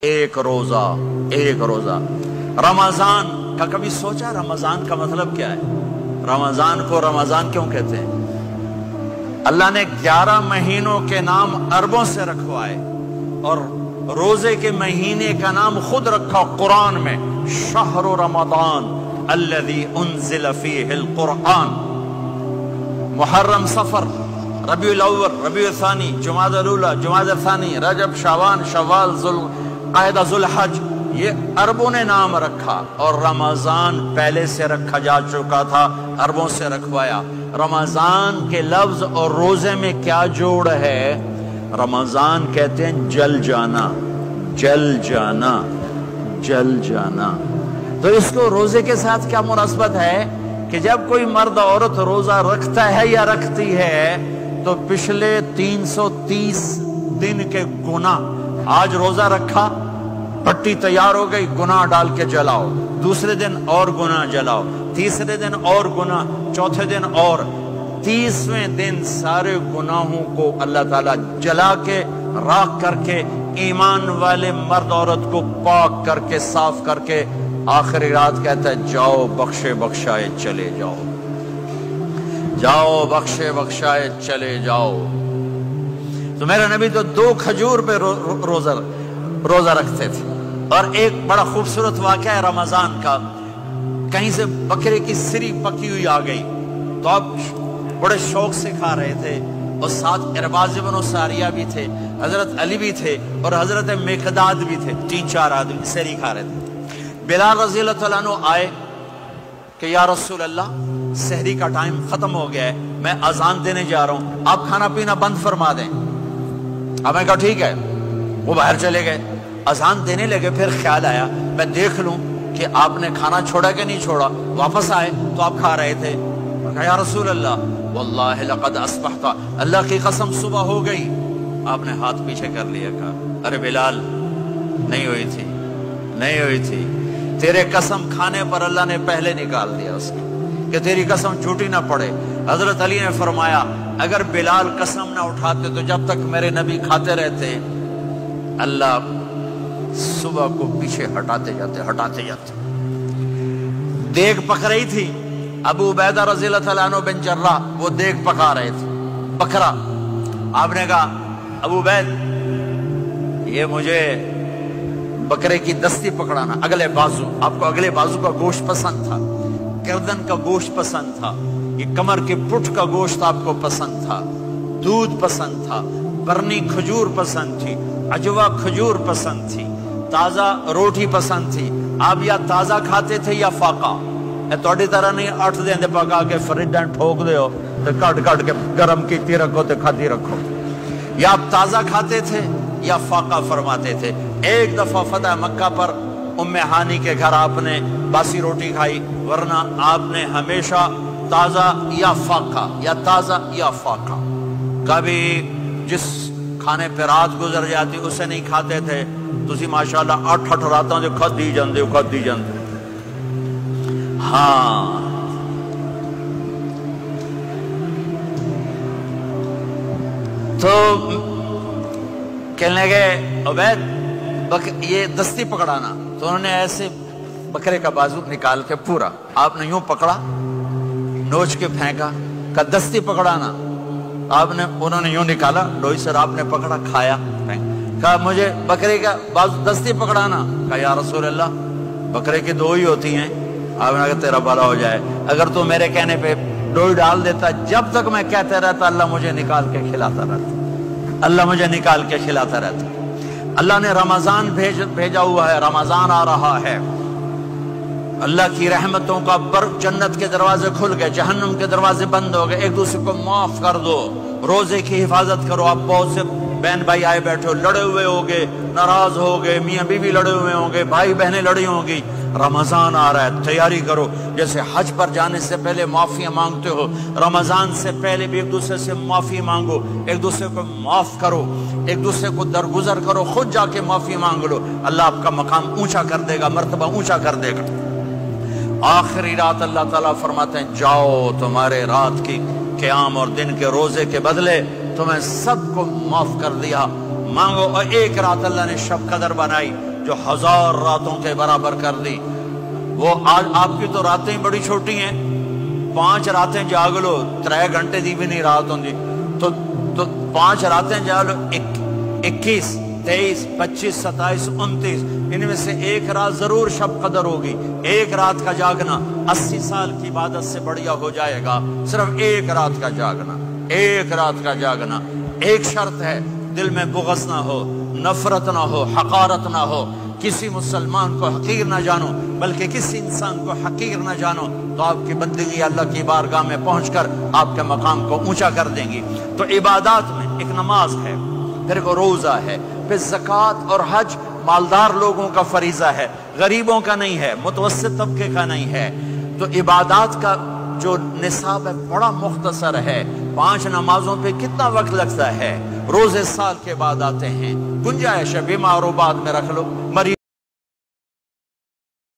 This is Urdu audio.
ایک روزہ، ایک روزہ۔ رمضان کا کبھی سوچا رمضان کا مطلب کیا ہے؟ رمضان کو رمضان کیوں کہتے ہیں؟ اللہ نے 11 مہینوں کے نام عربوں سے رکھوائے اور روزے کے مہینے کا نام خود رکھا قرآن میں، شہر رمضان الذی انزل فیہ القرآن۔ محرم، صفر، ربیع الاول، ربیع الثانی، جمادی الاولی، جمادی الثانی، رجب، شعبان، شوال، ذوالقعدہ، ذوالحج، یہ عربوں نے نام رکھا، اور رمضان پہلے سے رکھا جا چکا تھا، عربوں سے رکھوایا۔ رمضان کے لفظ اور روزے میں کیا جوڑ ہے؟ رمضان کہتے ہیں جل جانا، جل جانا، جل جانا۔ تو اس کو روزے کے ساتھ کیا مناسبت ہے کہ جب کوئی مرد عورت روزہ رکھتا ہے یا رکھتی ہے تو پچھلے 330 دن کے گناہ، آج روزہ رکھا، پٹی تیار ہو گئی، گناہ ڈال کے جلاؤ، دوسرے دن اور گناہ جلاؤ، تیسرے دن اور گناہ، چوتھے دن اور، 30ویں دن سارے گناہوں کو اللہ تعالیٰ جلا کے، راکھ کر کے، ایمان والے مرد عورت کو پاک کر کے، صاف کر کے، آخری رات کہتا ہے جاؤ بخشے بخشائے چلے جاؤ، جاؤ بخشے بخشائے چلے جاؤ۔ تو میرا نبی تو 2 کھجور پہ روزہ رکھتے تھے۔ اور ایک بڑا خوبصورت واقعہ ہے رمضان کا، کہیں سے بکرے کی سری پکی ہوئی آ گئی تو اب بڑے شوق سے کھا رہے تھے، اور ساتھ ارباز بن ساریہ بھی تھے، حضرت علی بھی تھے، اور حضرت مقداد بھی تھے، 3-4 آدمی سری کھا رہے تھے۔ بلال رضی اللہ تعالیٰ عنہ آئے کہ یا رسول اللہ سحری کا ٹائم ختم ہو گیا ہے، میں اذان دینے جا رہا ہوں، آپ کھانا پینا بند فرما دیں۔ اب میں کہا ٹھیک ہے، وہ باہر چلے گئے، اذان دینے لگے، پھر خیال آیا میں دیکھ لوں کہ آپ نے کھانا چھوڑا کہ نہیں چھوڑا۔ واپس آئے تو آپ کھا رہے تھے، کہا یا رسول اللہ واللہ لقد اصبحت، اللہ کی قسم صبح ہو گئی۔ آپ نے ہاتھ پیچھے کر لیا، کہا ارے بلال نہیں ہوئی تھی، نہیں ہوئی تھی، تیرے قسم کھانے پر اللہ نے پہلے نکال دیا اس کو کہ تیری قسم جھوٹی نہ پڑے۔ حضرت علی نے فرمایا اگر بلال قسم نہ اٹھاتے تو جب تک میرے نبی کھاتے رہتے اللہ صبح کو پیچھے ہٹاتے جاتے۔ دیگ پک رہی تھی، ابو عبیدہ رضی اللہ تعالیٰ عنہ بن جراح وہ دیگ پکا رہے تھے، بکرا۔ آپ نے کہا ابو عبید یہ مجھے بکرے کی دستی پکڑانا، اگلے بازو، آپ کو اگلے بازو کا گوشت پسند تھا، گردن کا گوشت پسند تھا، یہ کمر کے پٹھ کا گوشت آپ کو پسند تھا، دودھ پسند تھا، برنی کھجور پسند تھی، عجوا کھجور پسند تھی، تازہ روٹی پسند تھی۔ آپ یا تازہ کھاتے تھے یا فاقہ، توڑی طرح نہیں 8 دن پکا کے فریڈاں ٹھوک دے ہو تو کٹ کے گرم کیتی رکھو تو کھاتی رکھو، یا آپ تازہ کھاتے تھے یا فاقہ فرماتے تھے۔ ایک دفعہ فتح مکہ پر ام ہانی کے گھر آپ نے باسی روٹی کھائی، ورنہ آپ نے ہمیشہ تازہ یا فاقہ، یا تازہ یا فاقہ، کبھی جس کھانے پہ رات گزر جاتی اسے نہیں کھاتے تھے۔ تسی ماشاءاللہ 8 راتوں جو کھدی جاندے ہاں۔ تو کہنے لگے عبید یہ دستی پکڑانا، تو انہوں نے ایسے بکرے کا بازو نکال کے پورا آپ نے یوں پکڑا، نوچ کے پھینکا، کہا دستی پکڑانا، انہوں نے یوں نکالا ڈوئی سر، آپ نے پکڑا، کھایا، کہا مجھے بکرے کا بازو دستی پکڑانا، کہا یا رسول اللہ بکرے کی 2 ہی ہوتی ہیں۔ آپ نے کہا تیرا بھلا ہو جائے، اگر تو میرے کہنے پہ ڈوئی ڈال دیتا، جب تک میں کہتے رہتا اللہ مجھے نکال کے کھلاتا رہتا، اللہ مجھے نکال کے کھلاتا رہتا۔ اللہ نے رمضان بھیجا ہوا ہے، رمضان آ رہا ہے، اللہ کی رحمتوں کا جنت کے دروازے کھل گئے، جہنم کے دروازے بند ہو گئے، ایک دوسرے کو معاف کر دو، روزے کی حفاظت کرو۔ آپ بہت سے بہن بھائی آئے بیٹھے ہو، لڑے ہوئے ہوگے، ناراض ہوگے، میاں بیوی لڑے ہوئے ہوں گے، بھائی بہنیں لڑی ہوں گی، رمضان آ رہا ہے، تیاری کرو۔ جیسے حج پر جانے سے پہلے معافیاں مانگتے ہو، رمضان سے پہلے بھی ایک دوسرے سے معافی مانگو، ایک دوسرے کو معاف کرو، ایک دوسرے کو درگزر کرو، خود جا کے معافی مانگ لو، اللہ آپ کا مقام اونچا کر دے گا، مرتبہ اونچا کر دے گا۔ آخری رات اللہ تعالیٰ فرماتے ہیں جاؤ، تمہارے رات کی قیام اور دن کے روزے کے بدلے تمہیں سب کو معاف کر دیا، مانگو۔ اور ایک رات اللہ نے شب قدر بنائی، جو 1000 راتوں کے برابر کر دی. وہ آج آپ کی تو راتیں بڑی چھوٹی ہیں, 5 راتیں جاگ لو 3 گھنٹے دی بھی نہیں رات ہوندی, تو 5 راتیں جاگ لو 21 23 25 27 29, ان میں سے ایک رات ضرور شب قدر ہوگی. ایک رات کا جاگنا 80 سال کی عبادت سے بڑھیا ہو جائے گا. صرف ایک رات کا جاگنا, ایک رات کا جاگنا. ایک شرط ہے, دل میں بغض نہ ہو, نفرت نہ ہو, حقارت نہ ہو. کسی مسلمان کو حقیر نہ جانو, بلکہ کسی انسان کو حقیر نہ جانو, تو آپ کی بندگی اللہ کی بارگاہ میں پہنچ کر آپ کے مقام کو اونچا کر دیں گی. تو عبادات میں ایک نماز ہے, پھر ایک روزہ ہے, پھر زکوٰۃ اور حج مالدار لوگوں کا فریضہ ہے, غریبوں کا نہیں ہے, متوسط طبقے کا نہیں ہے. تو عبادات کا جو نصاب ہے بڑا مختصر ہے. 5 نمازوں پہ کتنا وقت لگتا ہے؟ روزے سال کے بعد آتے ہیں. گنجائش ہے, بیمار و بعد میں رکھ لو, مریض